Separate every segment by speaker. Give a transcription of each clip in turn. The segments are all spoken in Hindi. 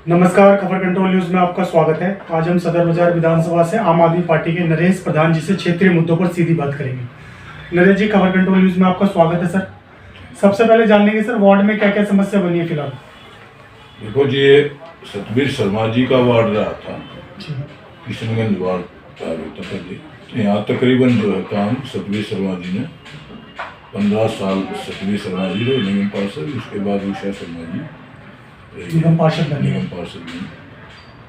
Speaker 1: नमस्कार, खबर कंट्रोल न्यूज में आपका स्वागत है। आज हम सदर बाजार विधानसभा से आम आदमी पार्टी के नरेश प्रधान जी से क्षेत्रीय मुद्दों पर सीधी बात करेंगे। नरेश जी, खबर कंट्रोल न्यूज में आपका स्वागत है सर। सबसे पहले जान लेंगे सर, वार्ड में क्या क्या समस्या बनी है फिलहाल।
Speaker 2: देखो जी, ये सतबीर शर्मा जी का वार्ड रहा था, किशनगंज वार्ड था पहले। तो यहाँ तकरीबन जो है काम सतबीर शर्मा जी ने 15 साल सतबीर शर्मा जी रहे निगम पार्षद, उसके बाद उषा शर्मा जी
Speaker 1: निगम पार्षद बने।
Speaker 2: निगम पार्षद बने।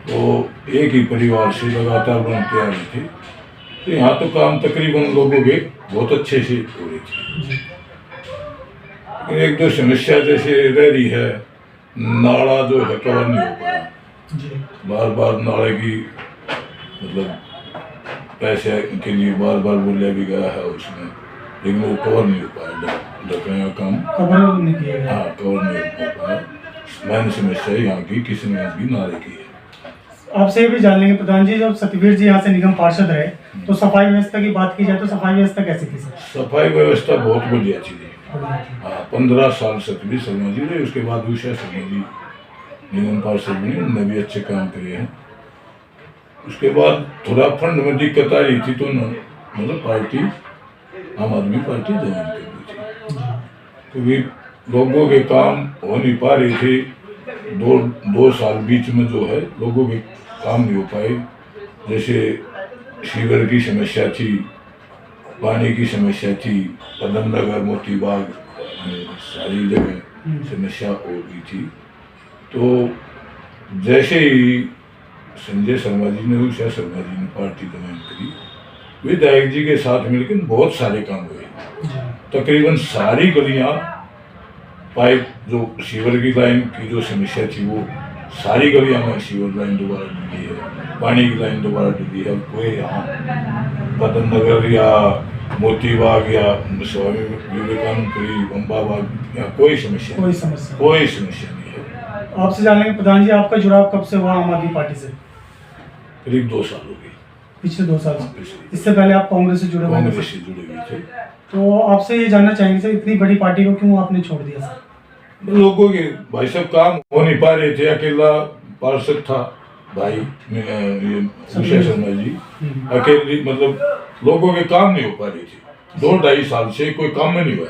Speaker 2: तो एक ही परिवार से लगातार बनते आ रहे थे, तो यहाँ तो काम तकरीबन लोगों के बहुत अच्छे से हो रहे थे। एक दो समस्या जैसे रह रही है, नाला जो है कवर नहीं हो पाया, बार बार नाले की मतलब पैसे के लिए बार बार बोला भी गया है उसमें, लेकिन वो कवर नहीं हो पाया। ढकने का काम
Speaker 1: कवर नहीं किया गया।
Speaker 2: हाँ, कवर नहीं हो पाया। मैंने समस्या यहाँ की किशनगंज की नाले की है।
Speaker 1: आपसे ये भी जान लेंगे प्रधान जी, जब सतबीर जी यहाँ से निगम पार्षद रहे तो सफाई व्यवस्था की बात की जाए तो सफाई व्यवस्था कैसी थी सर?
Speaker 2: सफाई व्यवस्था बहुत बढ़िया चीज है। हाँ, 15 साल सतबीर शर्मा जी रहे, उसके बाद उषा शर्मा जी निगम पार्षद बने, उन्होंने भी अच्छे काम करे हैं। उसके बाद थोड़ा फंड में दिक्कत आ रही थी, तो मतलब पार्टी आम आदमी पार्टी ज्वाइन कर दी थी, क्योंकि लोगों के काम हो नहीं पा रहे थे। दो साल बीच में जो है लोगों के काम नहीं हो पाए। जैसे सीवर की समस्या थी, पानी की समस्या थी, पदम नगर मोती बाग सारी जगह समस्या हो गई थी। तो जैसे ही संजय शर्मा जी ने उषा शर्मा जी ने पार्टी ज्वाइन करी, विधायक जी के साथ मिलकर बहुत सारे काम हुए। तकरीबन सारी गलियां, पाइप जो सीवर की लाइन की जो समस्या थी, वो सारी गलियां में सीवर लाइन दोबारा डली है, पानी की लाइन दोबारा डली है। कोई यहाँ पदम नगर या मोती बाग या स्वामी विवेकानंदपुरी अम्बा बाग या कोई समस्या नहीं है।
Speaker 1: आपसे जान लेंगे प्रधान जी, आपका जुड़ाव कब से हुआ आम आदमी पार्टी से?
Speaker 2: करीब 2 साल हो गए।
Speaker 1: पिछले 2 साल से। इससे पहले आप कांग्रेस से जुड़े हुए
Speaker 2: थे।
Speaker 1: तो आपसे ये जानना चाहेंगे सर, इतनी बड़ी पार्टी को क्यों आपने छोड़ दिया सर?
Speaker 2: लोगों के भाई सब काम हो नहीं पा रहे थे। अकेला पार्षद था भाई उषा शर्मा जी, अकेले मतलब लोगों के काम नहीं हो पा रहे थे। 2-2.5 साल से कोई काम में नहीं हुआ।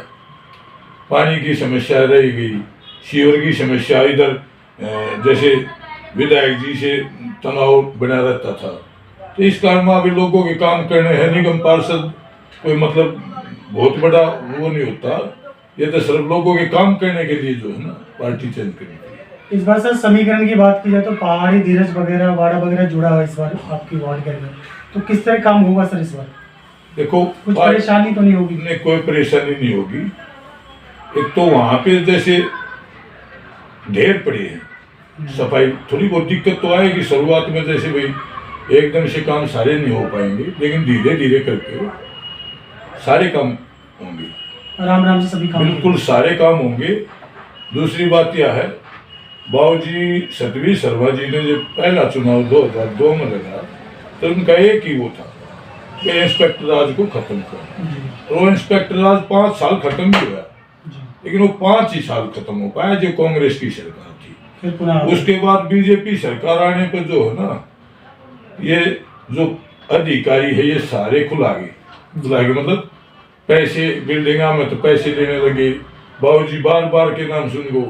Speaker 2: पानी की समस्या रह गई, सीवर की समस्या, इधर जैसे विधायक जी से तनाव बना रहता था, तो इस कारण अभी लोगों के काम करने हैं। निगम पार्षद कोई मतलब बहुत बड़ा वो नहीं होता, ये तो सिर्फ लोगों के काम करने के लिए जो है ना पार्टी चेंज करने के लिए।
Speaker 1: इस बार सर समीकरण की बात की जाए तो पहाड़ी, धीरज वगैरह, वाड़ा वगैरह जुड़ा हुआ इस बार आपकी वार्ड के अंदर, तो किस तरह काम होगा सर इस बार?
Speaker 2: देखो,
Speaker 1: कुछ परेशानी तो नहीं होगी?
Speaker 2: नहीं, कोई परेशानी नहीं होगी। एक तो वहां पे जैसे ढेर पड़ी है, सफाई थोड़ी बहुत दिक्कत तो आएगी शुरुआत में। जैसे भाई एकदम से काम सारे नहीं हो पाएंगे, लेकिन धीरे धीरे करके सारे काम होंगे,
Speaker 1: आराम से सभी काम
Speaker 2: बिल्कुल सारे काम होंगे। दूसरी बात यह है, बाबूजी सतबीर शर्मा जी ने जब पहला चुनाव 2002 में लगा, तो उनका एक ही वो था कि इंस्पेक्टर राज को खत्म करना। और वो इंस्पेक्टर राज 5 साल खत्म भी हुआ, लेकिन वो 5 ही साल खत्म हो पाया जो कांग्रेस की सरकार थी। उसके बाद बीजेपी सरकार आने पर जो है ना, ये जो अधिकारी है ये सारे खुला गए मतलब पैसे, बिल्डिंगा में तो पैसे लेने लगे। बाबूजी बार बार के नाम सुन को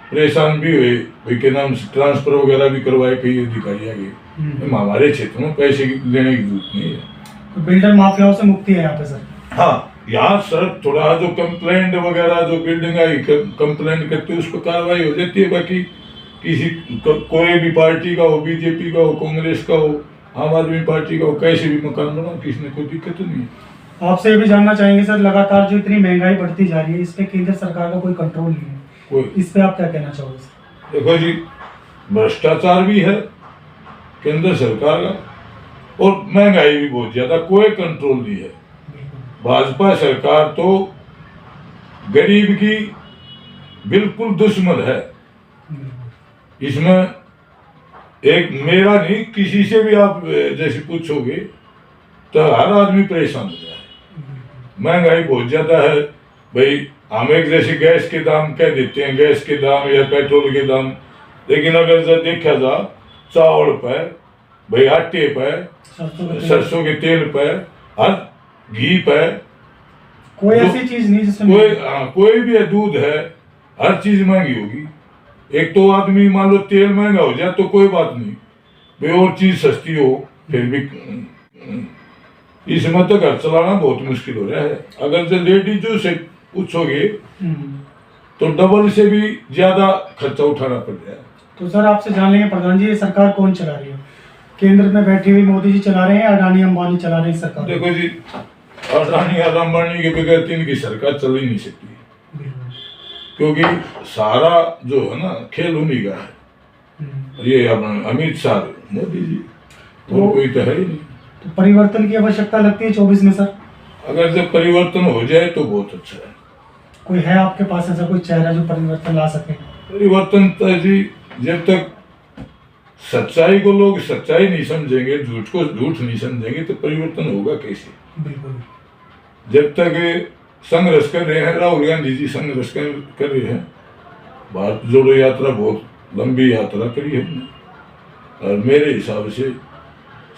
Speaker 2: परेशान भी हुए, भाई के नाम से ट्रांसफर वगैरह भी करवाए कई अधिकारी आगे। हमारे क्षेत्र में पैसे लेने की जरूरत नहीं है,
Speaker 1: तो बिल्डर माफियाओं से मुक्ति है यहाँ पे सर।
Speaker 2: हाँ, यहाँ सर थोड़ा जो कंप्लेंट वगैरह जो बिल्डिंग आई कंप्लेंट करते हैं उस पर कार्रवाई हो जाती है। बाकी किसी कोई भी पार्टी का हो, बीजेपी का हो, कांग्रेस का हो, आम आदमी पार्टी का हो, कैसे भी मकान बनाओ, किसी ने कोई दिक्कत नहीं है।
Speaker 1: आपसे ये भी जानना चाहेंगे सर, लगातार जो इतनी महंगाई बढ़ती जा रही है, इस पे केंद्र सरकार का कोई कंट्रोल नहीं है, इस पे आप क्या कहना चाहोगे सर?
Speaker 2: देखो जी, भ्रष्टाचार भी है केंद्र सरकार का, और महंगाई भी बहुत ज्यादा, कोई कंट्रोल नहीं है। भाजपा सरकार तो गरीब की बिल्कुल दुश्मन है। इसमें एक मेरा नहीं, किसी से भी आप जैसे पूछोगे तो हर आदमी परेशान हो जाए। महंगाई बहुत ज्यादा है भाई। हम एक जैसे गैस के दाम कह देते हैं, गैस के दाम या पेट्रोल के दाम लेकिन अगर जो देखा जा चावल पे, भाई आटे पे, सरसों के तेल पे, हर घी पे,
Speaker 1: कोई ऐसी चीज नहीं जिसमें
Speaker 2: कोई भी है, दूध है, हर चीज महंगी होगी। एक तो आदमी मान लो तेल महंगा हो जाए तो कोई बात नहीं, भाई और चीज सस्ती हो फिर भी इसमें तो घर चलाना बहुत मुश्किल हो रहा है। अगर जो लेडीजों से पूछोगे तो डबल से भी ज्यादा खर्चा उठाना पड़ रहा है।
Speaker 1: तो सर आपसे जान लेंगे प्रधान जी, ये सरकार कौन चला रही है? केंद्र में बैठी हुई मोदी जी चला रहे हैं, अडानी अंबानी चला रही है सरकार?
Speaker 2: देखो जी, अडानी और अंबानी के बगैर तीन की सरकार चल ही नहीं सकती, क्योंकि सारा जो है ना खेल उन्हीं का है। ये अपना अमित शाह, मोदी जी, तो कोई तो है ही नहीं।
Speaker 1: तो परिवर्तन की आवश्यकता लगती है 24 में सर?
Speaker 2: अगर जब परिवर्तन हो जाए तो बहुत अच्छा है।
Speaker 1: कोई है आपके पास ऐसा कोई चेहरा जो परिवर्तन ला सके?
Speaker 2: परिवर्तन तो जी, जब तक सच्चाई को लोग सच्चाई नहीं समझेंगे, झूठ को झूठ नहीं समझेंगे, तो परिवर्तन होगा कैसे?
Speaker 1: बिल्कुल।
Speaker 2: जब तक संघर्ष कर रहे हैं, राहुल गांधी जी संघर्ष कर रहे हैं, भारत जोड़ो यात्रा बहुत लंबी यात्रा करी है हमने, और मेरे हिसाब से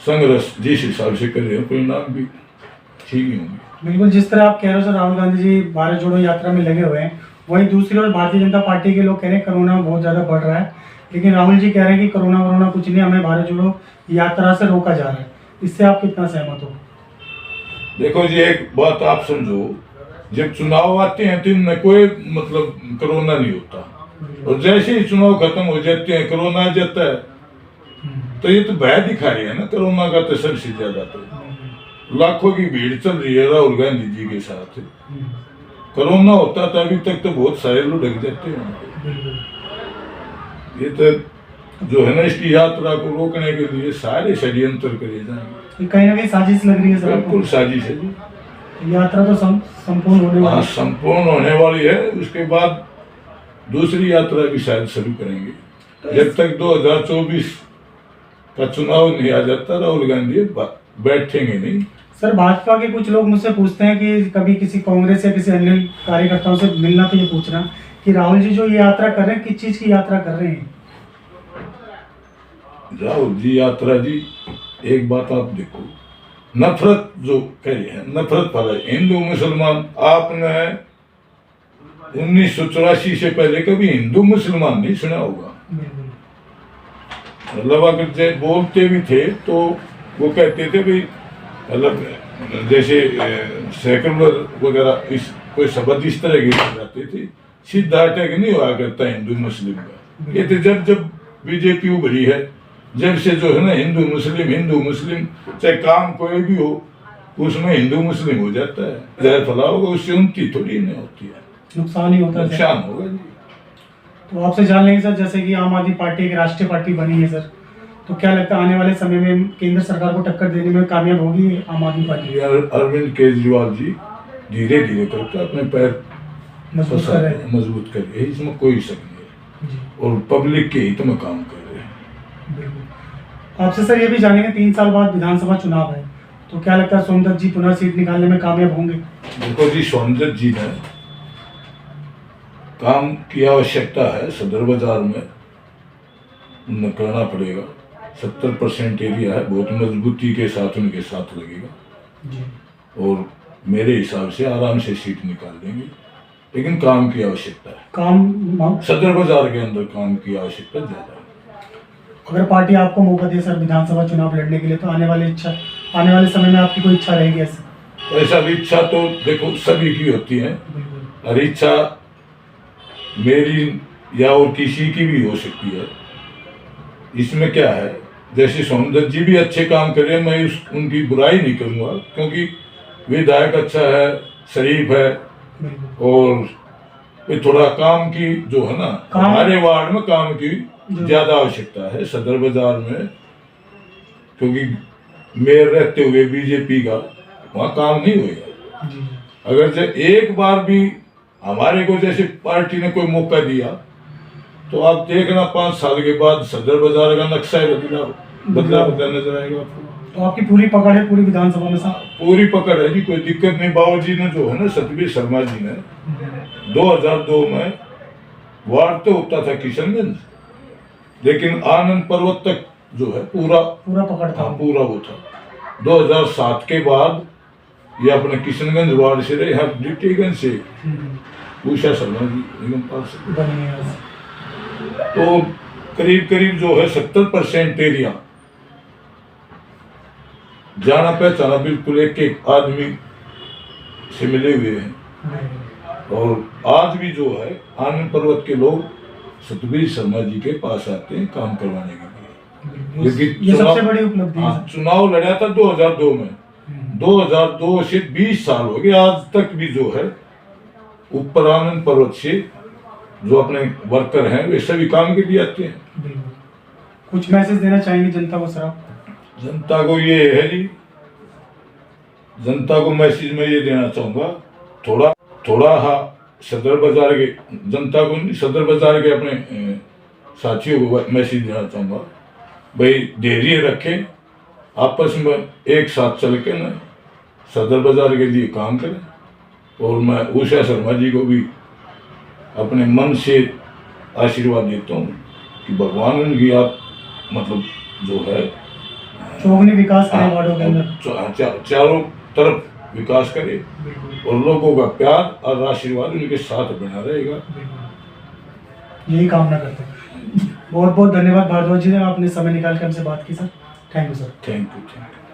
Speaker 2: संघर्ष जिस हिसाब से कर रहे हैं परिणाम भी ठीक ही होंगे।
Speaker 1: बिल्कुल, जिस तरह आप कह रहे हो सर, राहुल गांधी जी भारत जोड़ो यात्रा में लगे हुए हैं, वहीं दूसरी ओर भारतीय जनता पार्टी के लोग कह रहे हैं कोरोना बहुत ज्यादा बढ़ रहा है, लेकिन राहुल जी कह रहे हैं कि कोरोना कुछ नहीं, हमें भारत जोड़ो यात्रा से रोका जा रहा है। इससे आप कितना सहमत हो?
Speaker 2: देखो जी, एक बात आप समझो, जब चुनाव आते हैं तो इनमें कोई मतलब कोरोना नहीं होता, और जैसे ही चुनाव खत्म हो जाते हैं कोरोना आ जाता है। तो ये तो भय दिखा रही है ना कोरोना का, तो सबसे ज्यादा तो लाखों की भीड़ चल रही है राहुल गांधी जी के साथ। कोरोना होता था अभी तक तो बहुत सारे लोग ढक जाते हैं। ये तो जो है ना, इसकी यात्रा को रोकने के लिए सारे षड्यंत्र करे जाएंगे।
Speaker 1: कहीं ना कहीं साजिश लग रही है सर?
Speaker 2: बिल्कुल साजिश है जी।
Speaker 1: यात्रा तो संपूर्ण होने वाली है।
Speaker 2: संपूर्ण होने वाली है, उसके बाद दूसरी यात्रा भी शायद शुरू करेंगे।
Speaker 1: तो
Speaker 2: जब तक 2024 का चुनाव नहीं आ जाता राहुल गांधी बैठेंगे नहीं।
Speaker 1: सर भाजपा के कुछ लोग मुझसे पूछते हैं कि कभी किसी कांग्रेस या किसी अन्य कार्यकर्ताओं से मिलना तो ये पूछना कि राहुल जी जो ये यात्रा कर रहे हैं, किस चीज की यात्रा कर रहे हैं?
Speaker 2: राहुल जी यात्रा जी, एक बात आप देखो, नफरत जो करी है, नफरत फैलाई हिंदू मुसलमान। आपने 1984 से पहले कभी हिंदू मुसलमान नहीं सुना होगा। मतलब अगर बोलते भी थे तो वो कहते थे भाई, मतलब जैसे सेकुलर वगैरह इस कोई शब्द इस तरह के जाते थे, सीधा अटैक नहीं हुआ करता हिंदू मुस्लिम का। ये तो जब बीजेपी उभरी है, जब से जो है ना हिंदू मुस्लिम चाहे काम कोई भी हो उसमें हिंदू मुस्लिम हो जाता है। जहर फैलाओगे उससे उन्नति थोड़ी नहीं होती है,
Speaker 1: नुकसान ही होता है।
Speaker 2: नुकसान होगा जी।
Speaker 1: तो आपसे जान लेंगे सर, जैसे कि आम आदमी पार्टी एक राष्ट्रीय पार्टी बनी है सर, तो क्या लगता है आने वाले समय में केंद्र सरकार को टक्कर देने में कामयाब होगी आम आदमी पार्टी?
Speaker 2: अरविंद केजरीवाल जी धीरे धीरे करके अपने पैर मजबूत कर रहे हैं, इसमें कोई शक नहीं है, और पब्लिक के हित में काम कर रहे हैं।
Speaker 1: बिल्कुल। आपसे सर ये भी जानेंगे, 3 साल बाद विधानसभा चुनाव है, तो क्या लगता है सोमदत्त जी पुनः सीट निकालने में कामयाब होंगे? देखो
Speaker 2: जी, सोमदत्त जी ने काम की आवश्यकता है, सदर बाजार में करना पड़ेगा। 70% एरिया है, बहुत मजबूती के साथ उनके साथ लगेगा जी। और मेरे हिसाब से आराम से सीट निकाल देंगे, लेकिन काम की आवश्यकता है।
Speaker 1: काम
Speaker 2: सदर बाजार के अंदर काम की आवश्यकता ज्यादा है।
Speaker 1: अगर पार्टी आपको मौका दे सर विधानसभा चुनाव लड़ने के लिए, तो आने वाले समय में आपकी कोई इच्छा रहेगी ऐसा?
Speaker 2: ऐसा भी इच्छा तो देखो सभी की होती है, और इच्छा मेरी या और किसी की भी हो सकती है। इसमें क्या है, जैसे सोमदत्त जी भी अच्छे काम कर रहे हैं, मैं उनकी बुराई नहीं करूंगा, क्योंकि विधायक अच्छा है, शरीफ है, और ये थोड़ा काम की जो है ना, हमारे वार्ड में काम की ज्यादा आवश्यकता है सदर बाजार में, क्योंकि मेयर रहते हुए बीजेपी का वहाँ काम नहीं होगा। अगर जब एक बार भी हमारे को जैसे पार्टी ने कोई मौका दिया, तो आप देखना 5 साल के बाद सदर बाजार का नक्शा बदला नजर आएगा आपको।
Speaker 1: तो आपकी पूरी पकड़ है पूरी विधानसभा में?
Speaker 2: पूरी पकड़ है जी, कोई दिक्कत नहीं। बाबू जी ने जो है ना, सतबीर शर्मा जी ने 2002 में वार्ड तो होता था किशनगंज, लेकिन आनंद पर्वत तक जो है पूरा
Speaker 1: पूरा पकड़ता
Speaker 2: हाँ
Speaker 1: हूँ।
Speaker 2: पूरा वो था। 2007 के बाद ये अपने किशनगंज वार्ड से रहे, हर डिप्टीगंज से उषा शर्मा जी निगम पार्षद
Speaker 1: बनी है।
Speaker 2: तो करीब करीब जो है 70% एरिया जाना पहचाना बिल्कुल एक एक आदमी से मिले हुए हैं। और आज भी जो है आनंद पर्वत के लोग सतबीर शर्मा जी के पास आते हैं काम करवाने के लिए।
Speaker 1: ये सबसे बड़ी उपलब्धि है।
Speaker 2: हाँ, चुनाव लड़ा था 2002 में। 2002 से 20 साल हो गए, आज तक भी जो है ऊपर आनंद पर्वत से जो अपने वर्कर हैं वे सभी काम के लिए आते हैं।
Speaker 1: कुछ मैसेज देना चाहेंगे जनता को सर आप?
Speaker 2: जनता को ये है जी, जनता को मैसेज में ये देना चाहूँगा, थोड़ा हाँ सदर बाजार के जनता को नहीं, सदर बाजार के अपने साथियों को मैसेज देना चाहूँगा, भाई धैर्य रखें, आपस में एक साथ चल के ना सदर बाजार के लिए काम करें। और मैं उषा शर्मा जी को भी अपने मन से आशीर्वाद देता हूँ कि भगवान उनकी आप मतलब जो है
Speaker 1: चौगुनी विकास करें वार्डों के अंदर,
Speaker 2: चारों तरफ विकास करे और लोगों का प्यार और आशीर्वाद उनके साथ बना रहेगा,
Speaker 1: यही कामना करते हैं। बहुत बहुत धन्यवाद भारद्वाज जी ने, आपने समय निकाल कर हमसे बात की sir. Thank you sir.
Speaker 2: Thank you.